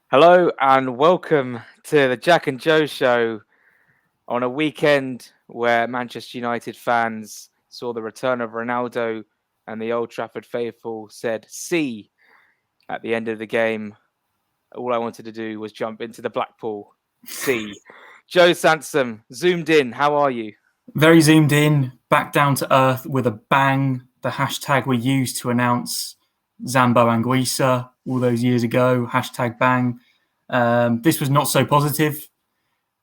Hello and welcome to the Jack and Joe show on a weekend where Manchester United fans saw the return of Ronaldo and the Old Trafford faithful said "see" at the end of the game. All I wanted to do was jump into the Blackpool sea. Joe Sansom, zoomed in. How are you? Very zoomed in, back down to earth with a bang. The hashtag we used to announce Zambo Anguissa all those years ago, hashtag bang. This was not so positive.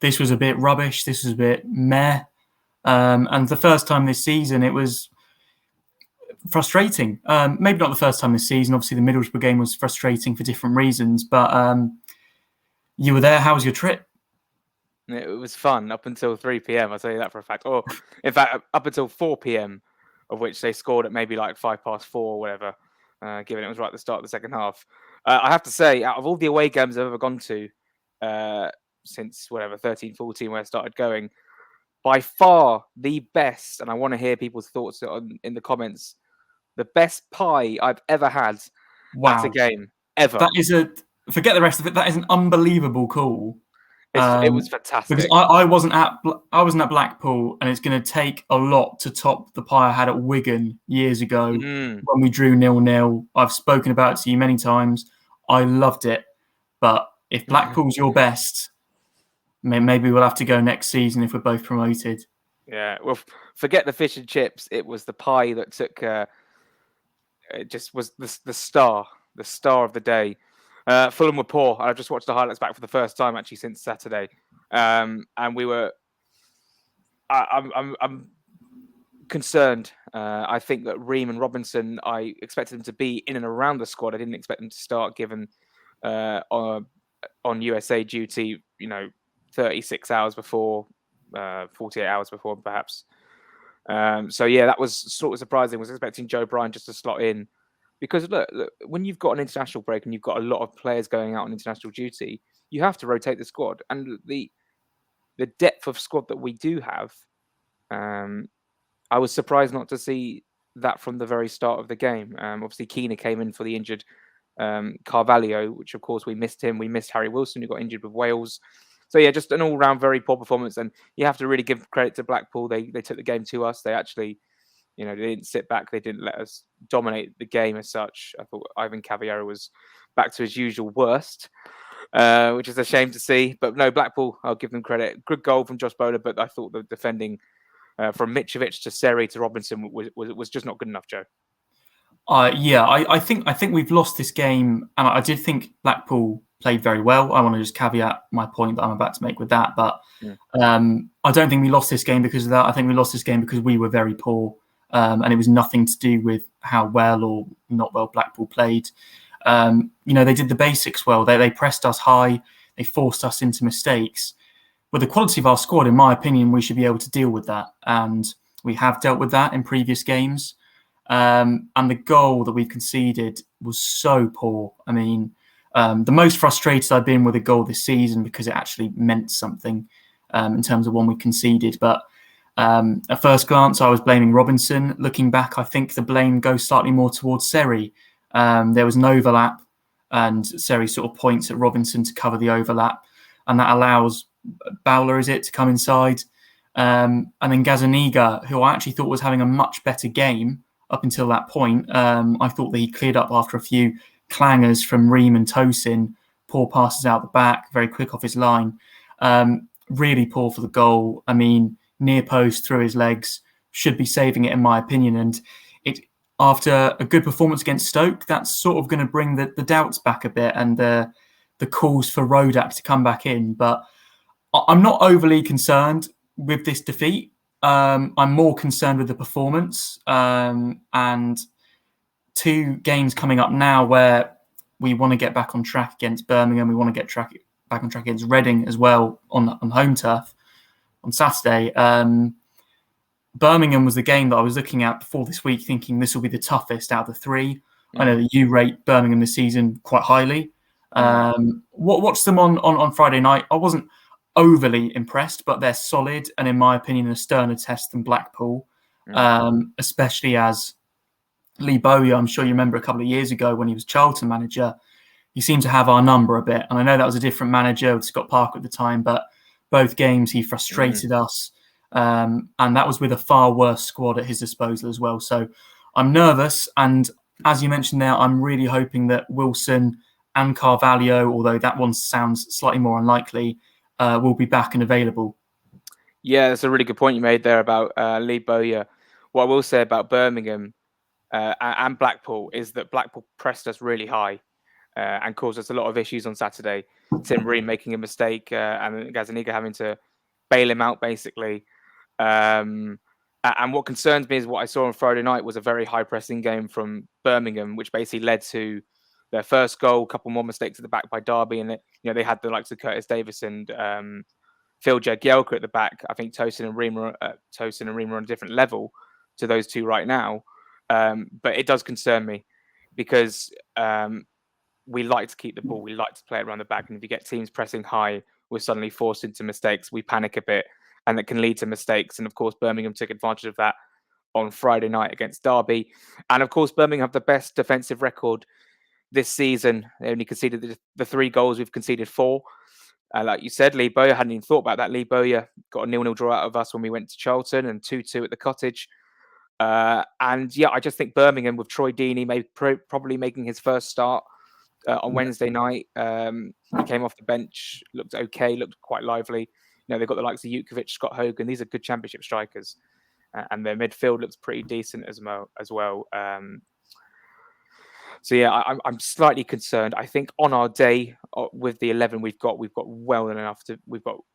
This was a bit rubbish. This was a bit meh. And the first time this season, it was frustrating. Maybe not the first time this season. Obviously, the Middlesbrough game was frustrating for different reasons. But you were there. How was your trip? It was fun up until 3 p.m. I'll tell you that for a fact. Or, in fact, up until 4 p.m., of which they scored at maybe like 4 or whatever, given it was right at the start of the second half. I have to say, out of all the away games I've ever gone to since, 13, 14, where I started going, by far the best, and I want to hear people's thoughts in the comments, the best pie I've ever had at a Wow. game, ever. That is forget the rest of it. That is an unbelievable call. It was Because fantastic. I wasn't at Blackpool, and it's going to take a lot to top the pie I had at Wigan years ago when we drew 0-0. I've spoken about it to you many times. I loved it, but if Blackpool's your best, maybe we'll have to go next season if we're both promoted. Yeah, well, forget the fish and chips. It was the pie that took. It just was the star of the day. Fulham were poor. I just watched the highlights back for the first time actually since Saturday, and we were. I'm concerned. I think that Ream and Robinson, I expected them to be in and around the squad. I didn't expect them to start given on USA duty. 36 hours before, 48 hours before, perhaps. So yeah, that was sort of surprising. I was expecting Joe Bryan just to slot in. Because look, when you've got an international break and you've got a lot of players going out on international duty, you have to rotate the squad. And the depth of squad that we do have, I was surprised not to see that from the very start of the game. Obviously, Keena came in for the injured Carvalho, which of course we missed him. We missed Harry Wilson, who got injured with Wales. So yeah, just an all-round very poor performance. And you have to really give credit to Blackpool. They took the game to us. They actually, they didn't sit back. They didn't let us dominate the game as such. I thought Ivan Cavallero was back to his usual worst, which is a shame to see. But no, Blackpool, I'll give them credit. Good goal from Josh Bowler, but I thought the defending from Mitrovic to Seri to Robinson was just not good enough, Joe. I think we've lost this game, and I did think Blackpool played very well. I want to just caveat my point that I'm about to make with that, but I don't think we lost this game because of that. I think we lost this game because we were very poor, and it was nothing to do with how well or not well Blackpool played. They did the basics well. They pressed us high. They forced us into mistakes. With the quality of our squad, in my opinion, we should be able to deal with that, and we have dealt with that in previous games. And the goal that we've conceded was so poor. I mean, the most frustrated I've been with a goal this season because it actually meant something in terms of one we conceded. But at first glance, I was blaming Robinson. Looking back, I think the blame goes slightly more towards Seri. There was an overlap, and Seri sort of points at Robinson to cover the overlap, and that allows Bowler, to come inside. And then Gazaniga, who I actually thought was having a much better game up until that point. I thought that he cleared up after a few clangers from Ream and Tosin, poor passes out the back, very quick off his line. Really poor for the goal. I mean, near post through his legs, should be saving it in my opinion. And it after a good performance against Stoke, that's sort of going to bring the doubts back a bit and the calls for Rodak to come back in. But I'm not overly concerned with this defeat. I'm more concerned with the performance and 2 games coming up now where we want to get back on track against Birmingham. We want to get back on track against Reading as well on home turf on Saturday. Birmingham was the game that I was looking at before this week, thinking this will be the toughest out of the 3. I know that you rate Birmingham this season quite highly. Watched them on Friday night. I wasn't overly impressed, but they're solid and, in my opinion, a sterner test than Blackpool, especially as Lee Bowyer, I'm sure you remember a couple of years ago when he was Charlton manager, he seemed to have our number a bit. And I know that was a different manager with Scott Parker at the time, but both games he frustrated us. And that was with a far worse squad at his disposal as well. So I'm nervous. And as you mentioned there, I'm really hoping that Wilson and Carvalho, although that one sounds slightly more unlikely, will be back and available. Yeah, that's a really good point you made there about Lee Bowyer. What I will say about Birmingham and Blackpool is that Blackpool pressed us really high and caused us a lot of issues on Saturday. Tim Ream making a mistake and Gazaniga having to bail him out, basically. And what concerns me is what I saw on Friday night was a very high pressing game from Birmingham, which basically led to their first goal, a couple more mistakes at the back by Derby, and they had the likes of Curtis Davis and Phil Jagielka at the back. I think Tosin and Ream are on a different level to those two right now. But it does concern me because we like to keep the ball. We like to play it around the back. And if you get teams pressing high, we're suddenly forced into mistakes. We panic a bit and it can lead to mistakes. And of course, Birmingham took advantage of that on Friday night against Derby. And of course, Birmingham have the best defensive record this season. They only conceded the 3 goals. We've conceded 4. Like you said, Lee Bowyer, hadn't even thought about that. Lee Bowyer got a 0-0 draw out of us when we went to Charlton and 2-2 at the Cottage. And yeah, I just think Birmingham with Troy Deeney probably making his first start on Wednesday night. He came off the bench, looked okay, looked quite lively. They've got the likes of Jutkovic, Scott Hogan. These are good championship strikers. And their midfield looks pretty decent as well. So yeah, I'm slightly concerned. I think on our day with the 11 we've got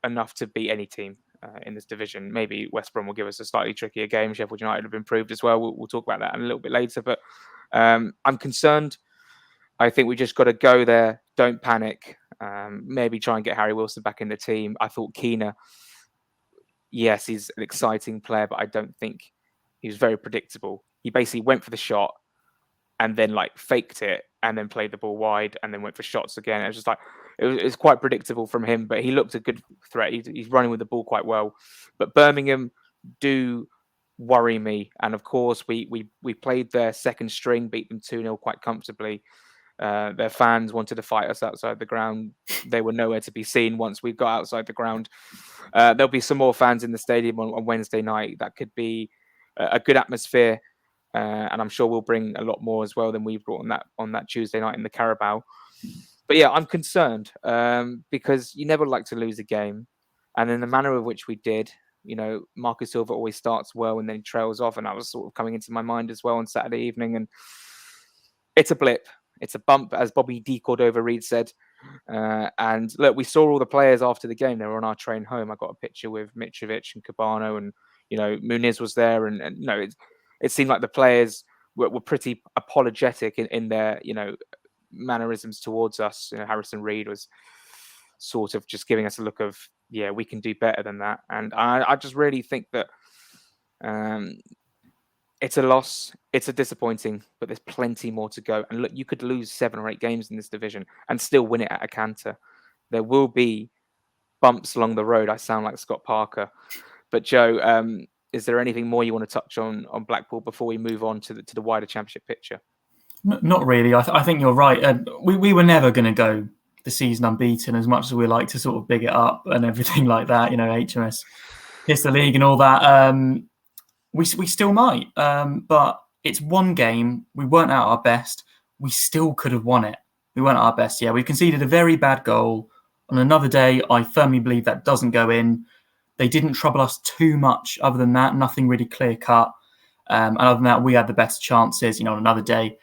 enough to beat any team in this division. Maybe West Brom will give us a slightly trickier game. Sheffield United have improved as well. We'll talk about that in a little bit later. But I'm concerned. I think we just got to go there. Don't panic. Maybe try and get Harry Wilson back in the team. I thought Keener, yes, he's an exciting player, but I don't think he was very predictable. He basically went for the shot and then faked it and then played the ball wide and then went for shots again. It was just it was quite predictable from him, but he looked a good threat. He's running with the ball quite well. But Birmingham do worry me. And of course, we played their second string, beat them 2-0 quite comfortably. Their fans wanted to fight us outside the ground. They were nowhere to be seen once we got outside the ground. There'll be some more fans in the stadium on Wednesday night. That could be a good atmosphere. And I'm sure we'll bring a lot more as well than we brought on that Tuesday night in the Carabao. But yeah, I'm concerned because you never like to lose a game. And in the manner of which we did, Marcus Silva always starts well and then he trails off. And that was sort of coming into my mind as well on Saturday evening. And it's a blip. It's a bump, as Bobby D. Cordova-Reid said. And look, we saw all the players after the game. They were on our train home. I got a picture with Mitrovic and Cabano and, Muniz was there. And it seemed like the players were pretty apologetic in their, mannerisms towards us. Harrison Reed was sort of just giving us a look of, yeah, we can do better than that. And I just really think that it's a loss. It's a disappointing, but there's plenty more to go. And look, you could lose 7 or 8 games in this division and still win it at a canter. There will be bumps along the road. I sound like Scott Parker. But Joe, is there anything more you want to touch on Blackpool before we move on to the wider championship picture? Not really. I think you're right. We were never going to go the season unbeaten, as much as we like to sort of big it up and everything like that. HMS hits the league and all that. We still might, but it's one game. We weren't at our best. We still could have won it. We weren't at our best. Yeah, we conceded a very bad goal. On another day, I firmly believe that doesn't go in. They didn't trouble us too much. Other than that, nothing really clear cut. And other than that, we had the best chances. On another day,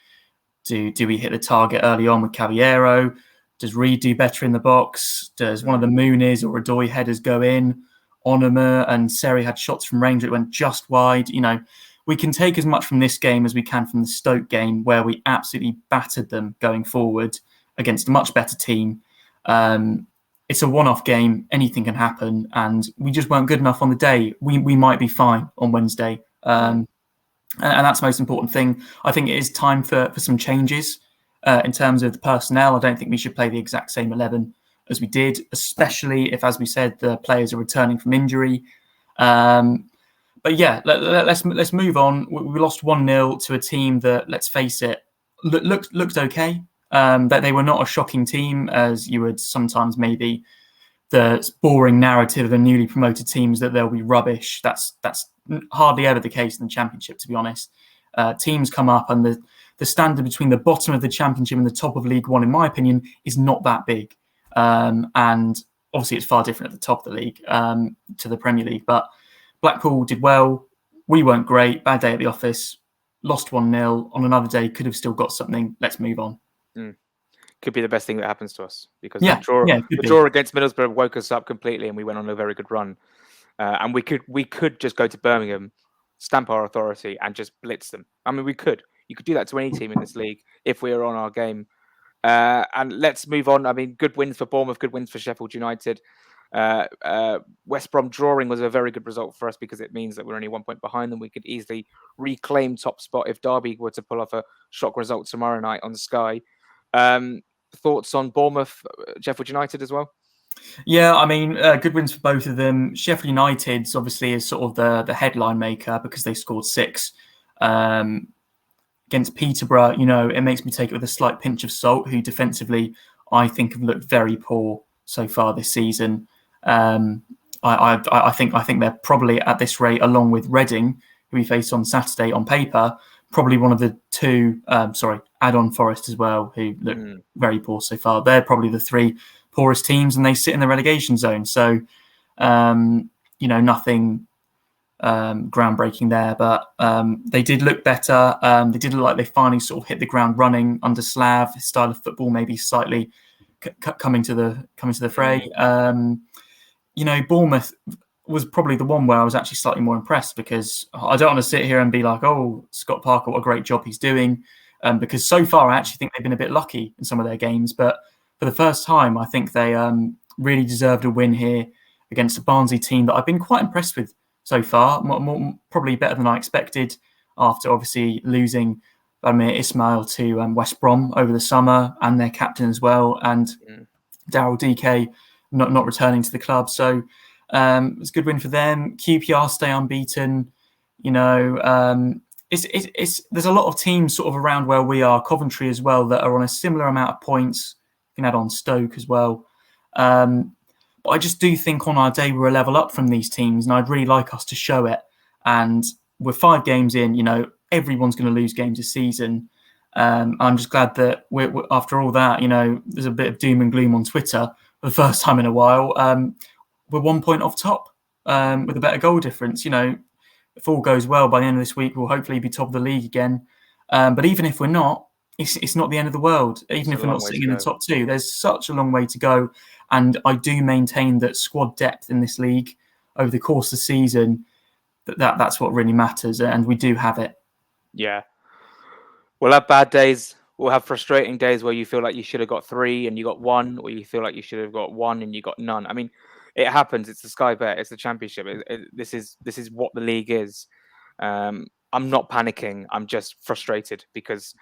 do we hit the target early on with Caballero? Does Reed do better in the box? Does one of the Muniz or Radoy headers go in? Onuma and Seri had shots from range that went just wide. We can take as much from this game as we can from the Stoke game, where we absolutely battered them going forward against a much better team. It's a one-off game. Anything can happen. And we just weren't good enough on the day. We might be fine on Wednesday. And that's the most important thing. I think it is time for some changes in terms of the personnel. I don't think we should play the exact same 11 as we did, especially if, as we said, the players are returning from injury. But yeah, let's move on. We lost 1-0 to a team that, let's face it, looked okay. That they were not a shocking team, as you would sometimes maybe the boring narrative of the newly promoted teams that they'll be rubbish. That's hardly ever the case in the Championship, to be honest. Teams come up, and the standard between the bottom of the Championship and the top of League One, in my opinion, is not that big. And obviously, it's far different at the top of the league to the Premier League. But Blackpool did well. We weren't great. Bad day at the office. Lost 1-0. On another day, could have still got something. Let's move on. Could be the best thing that happens to us, because the draw against Middlesbrough woke us up completely, and we went on a very good run. And we could just go to Birmingham, stamp our authority, and just blitz them. I mean, we could. You could do that to any team in this league if we are on our game. And let's move on. I mean, good wins for Bournemouth, good wins for Sheffield United. West Brom drawing was a very good result for us, because it means that we're only 1 point behind them. We could easily reclaim top spot if Derby were to pull off a shock result tomorrow night on Sky. Thoughts on Bournemouth, Sheffield United as well? Yeah, I mean, good wins for both of them. Sheffield United's obviously is sort of the headline maker, because they scored 6 against Peterborough. You know, it makes me take it with a slight pinch of salt, who defensively I think have looked very poor so far this season. I think they're probably at this rate, along with Reading, who we face on Saturday, on paper, probably one of the two. Add-on Forest as well, who look very poor so far. They're probably the 3 poorest teams, and they sit in the relegation zone. So, nothing groundbreaking there, but they did look better. They did look like they finally sort of hit the ground running under Slav. His style of football maybe slightly coming to the fray. Bournemouth was probably the one where I was actually slightly more impressed, because I don't want to sit here and be like, oh, Scott Parker, what a great job he's doing. Because so far, I actually think they've been a bit lucky in some of their games. But for the first time, I think they really deserved a win here against a Barnsley team that I've been quite impressed with so far. Probably better than I expected, after obviously losing Vladimir Ismail to West Brom over the summer, and their captain as well, and Daryl DK not returning to the club. So it's a good win for them. QPR stay unbeaten. There's a lot of teams sort of around where we are, Coventry as well, that are on a similar amount of points. You can add on Stoke as well. But I just do think on our day we're a level up from these teams, and I'd really like us to show it. And we're 5 games in, everyone's going to lose games this season. I'm just glad that we're, after all that, there's a bit of doom and gloom on Twitter for the first time in a while. We're 1 point off top with a better goal difference. If all goes well, by the end of this week, we'll hopefully be top of the league again. But even if we're not, it's not the end of the world. Even if we're not sitting in the top 2, there's such a long way to go. And I do maintain that squad depth in this league over the course of the season, that's what really matters. And we do have it. Yeah. We'll have bad days. We'll have frustrating days where you feel like you should have got 3 and you got 1, or you feel like you should have got 1 and you got none. I mean, it happens. It's the Sky Bet. It's the Championship. This is what the league is. I'm not panicking. I'm just frustrated because,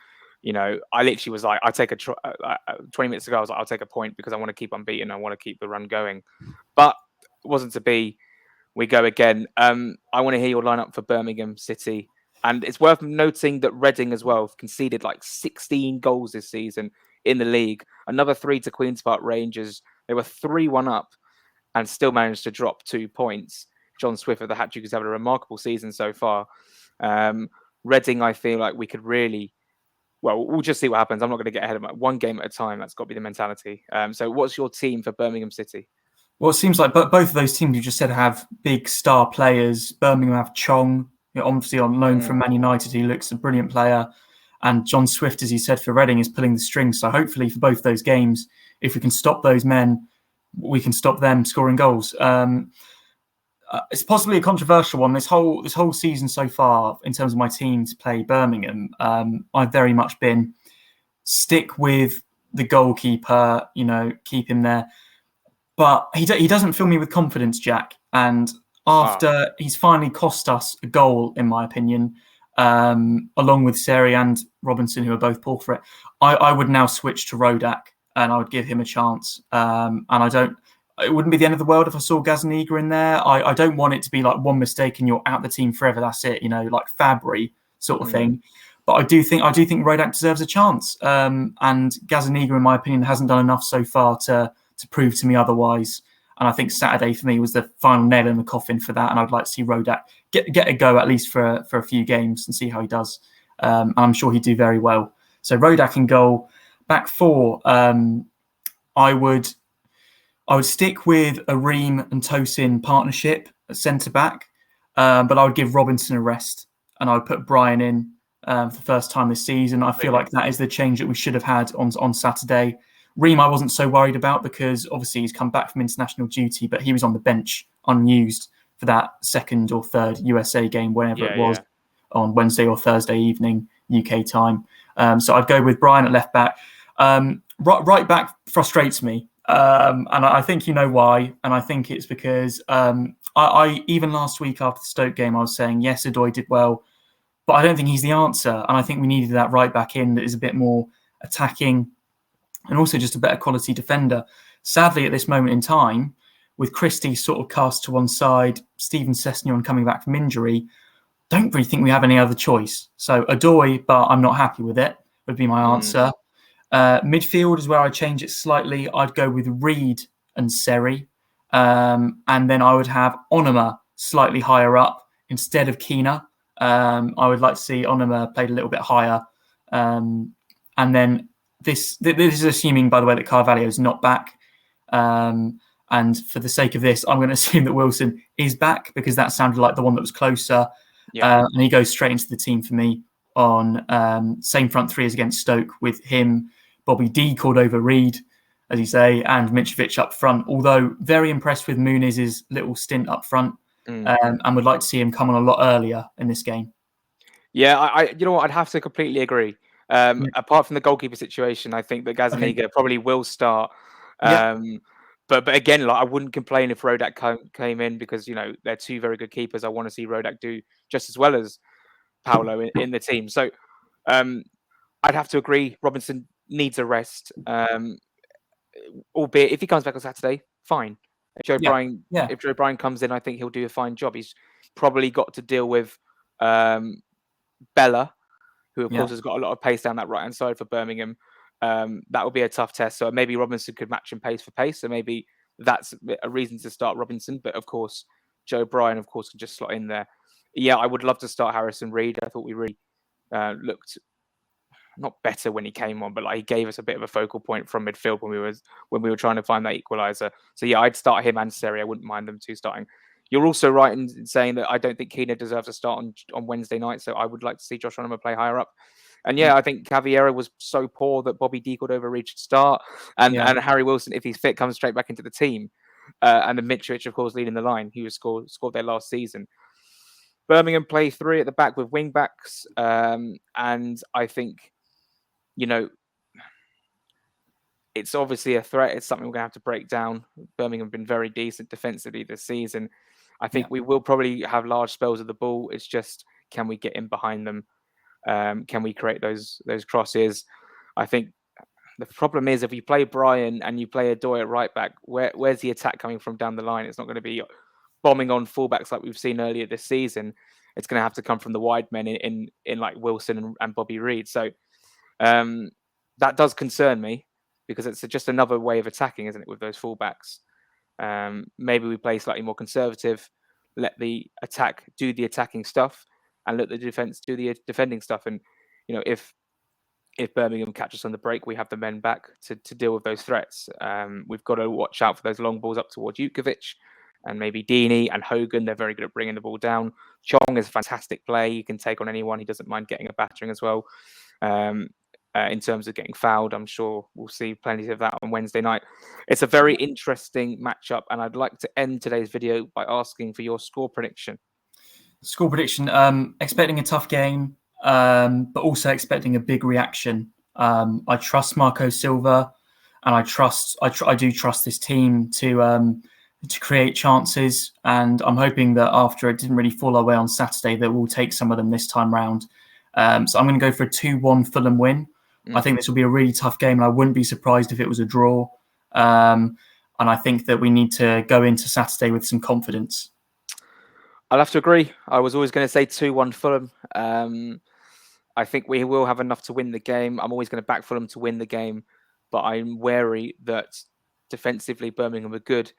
I literally was like, 20 minutes ago, I was like, I'll take a point because I want to keep unbeaten. I want to keep the run going. But it wasn't to be. We go again. I want to hear your lineup for Birmingham City. And it's worth noting that Reading as well conceded like 16 goals this season in the league. Another 3 to Queen's Park Rangers. They were 3-1 up and still managed to drop 2 points. John Swift of the hat-trick is having a remarkable season so far. Reading, I feel like we could really... Well, we'll just see what happens. I'm not going to get ahead of one game at a time. That's got to be the mentality. So what's your team for Birmingham City? Well, it seems like both of those teams you just said have big star players. Birmingham have Chong, obviously on loan from Man United. He looks a brilliant player. And John Swift, as he said, for Reading is pulling the strings. So hopefully for both those games, if we can stop those men, we can stop them scoring goals. It's possibly a controversial one. This whole season so far, in terms of my team to play Birmingham, I've very much been stick with the goalkeeper, keep him there. But he doesn't fill me with confidence, Jack. And after he's finally cost us a goal, in my opinion, along with Seri and Robinson, who are both poor for it, I would now switch to Rodak and I would give him a chance. It wouldn't be the end of the world if I saw Gazaniga in there. I don't want it to be like one mistake and you're out the team forever. That's it, like Fabry sort of thing. But I do think Rodak deserves a chance. And Gazaniga, in my opinion, hasn't done enough so far to prove to me otherwise. And I think Saturday for me was the final nail in the coffin for that. And I'd like to see Rodak get a go at least for a few games and see how he does. And I'm sure he'd do very well. So Rodak in goal. Back four, I would stick with a Ream and Tosin partnership at centre back, but I would give Robinson a rest and I would put Brian in for the first time this season. I feel like that is the change that we should have had on Saturday. Ream I wasn't so worried about because obviously he's come back from international duty, but he was on the bench unused for that second or third USA game, whenever it was, on Wednesday or Thursday evening UK time. So I'd go with Brian at left back. Right back frustrates me. And I think you know why. And I think it's because I even last week after the Stoke game, I was saying, yes, Odoi did well, but I don't think he's the answer. And I think we needed that right back in that is a bit more attacking and also just a better quality defender. Sadly, at this moment in time, with Christie sort of cast to one side, Steven Sessegnon coming back from injury, don't really think we have any other choice. So Odoi, but I'm not happy with it, would be my answer. Midfield is where I change it slightly. I'd go with Reed and Seri. And then I would have Onuma slightly higher up instead of Keena. I would like to see Onuma played a little bit higher. And then this is assuming, by the way, that Carvalho is not back. And for the sake of this, I'm going to assume that Wilson is back because that sounded like the one that was closer. And he goes straight into the team for me on same front three as against Stoke with him, Bobby D called over Reed, as you say, and Mitrovic up front. Although very impressed with Muniz's little stint up front and would like to see him come on a lot earlier in this game. Yeah, I you know what? I'd have to completely agree. Apart from the goalkeeper situation, I think that Gazaniga probably will start. But again, like I wouldn't complain if Rodak came in because they're two very good keepers. I want to see Rodak do just as well as Paolo in the team. So I'd have to agree. Robinson needs a rest. Albeit if he comes back on Saturday, fine. If Joe Bryan comes in, I think he'll do a fine job. He's probably got to deal with Bella, who of course has got a lot of pace down that right hand side for Birmingham. That will be a tough test. So maybe Robinson could match him pace for pace. So maybe that's a reason to start Robinson. But of course, Joe Bryan, of course, can just slot in there. Yeah, I would love to start Harrison Reed. I thought we really looked not better when he came on, but like he gave us a bit of a focal point from midfield when we were trying to find that equaliser. So yeah, I'd start him and Seri. I wouldn't mind them two starting. You're also right in saying that I don't think Keena deserves a start on Wednesday night. So I would like to see Josh Onuma play higher up. And yeah, I think Cavallero was so poor that Bobby D over Reed should start. And Harry Wilson, if he's fit, comes straight back into the team. And then Mitrovic, of course, leading the line, who scored there last season. Birmingham play three at the back with wing backs. And I think, it's obviously a threat. It's something we're going to have to break down. Birmingham have been very decent defensively this season. I think we will probably have large spells of the ball. It's just, can we get in behind them? Can we create those crosses? I think the problem is if you play Brian and you play Odoi at right back, where's the attack coming from down the line? It's not going to be bombing on fullbacks like we've seen earlier this season. It's going to have to come from the wide men in like Wilson and Bobby Reed. So that does concern me because it's just another way of attacking, isn't it, with those fullbacks? Maybe we play slightly more conservative, let the attack do the attacking stuff, and let the defense do the defending stuff. And if Birmingham catch us on the break, we have the men back to deal with those threats. We've got to watch out for those long balls up towards Jutkiewicz and maybe Deeney and Hogan. They're very good at bringing the ball down. Chong is a fantastic play. He can take on anyone. He doesn't mind getting a battering as well. In terms of getting fouled, I'm sure we'll see plenty of that on Wednesday night. It's a very interesting matchup, and I'd like to end today's video by asking for your score prediction. Score prediction, expecting a tough game, but also expecting a big reaction. I trust Marco Silva, and I do trust this team to create chances. And I'm hoping that after it didn't really fall our way on Saturday, that we'll take some of them this time round. So I'm going to go for a 2-1 Fulham win. I think this will be a really tough game, and I wouldn't be surprised if it was a draw. And I think that we need to go into Saturday with some confidence. I'll have to agree. I was always going to say 2-1 Fulham. I think we will have enough to win the game. I'm always going to back Fulham to win the game, but I'm wary that defensively Birmingham are good,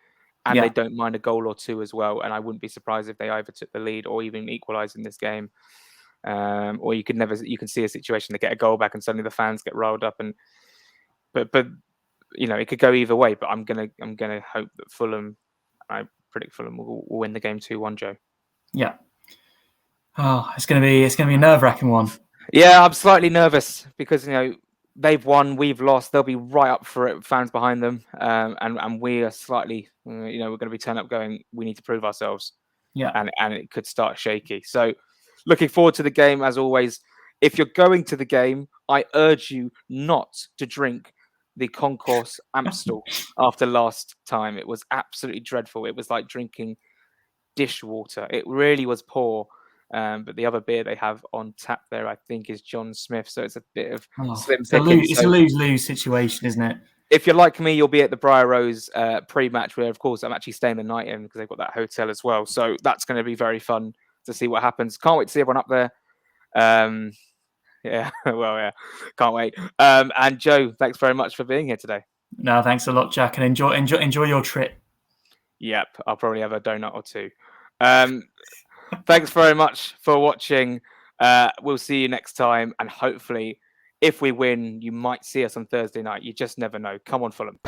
and they don't mind a goal or two as well. And I wouldn't be surprised if they either took the lead or even equalised in this game. Or you can see a situation they get a goal back and suddenly the fans get riled up, but it could go either way. But I'm gonna hope that Fulham. I predict Fulham will win the game 2-1, Joe. Yeah. Oh, it's gonna be a nerve-wracking one. Yeah, I'm slightly nervous because they've won, we've lost. They'll be right up for it, fans behind them, and we are slightly, we're going to be turned up going, we need to prove ourselves. Yeah, and it could start shaky. So, looking forward to the game as always. If you're going to the game, I urge you not to drink the Concourse Amstel after last time. It was absolutely dreadful. It was like drinking dishwater. It really was poor. But the other beer they have on tap there, I think, is John Smith. So it's a bit of slim pickings. It's a lose-lose situation, isn't it? If you're like me, you'll be at the Briar Rose pre-match, where, of course, I'm actually staying the night in because they've got that hotel as well. So that's going to be very fun to see what happens. Can't wait to see everyone up there. Yeah, well, yeah, can't wait. And Joe, thanks very much for being here today. No, thanks a lot, Jack, and enjoy your trip. Yep, I'll probably have a donut or two. Thanks very much for watching. We'll see you next time, and hopefully, if we win, you might see us on Thursday night. You just never know. Come on, Fulham.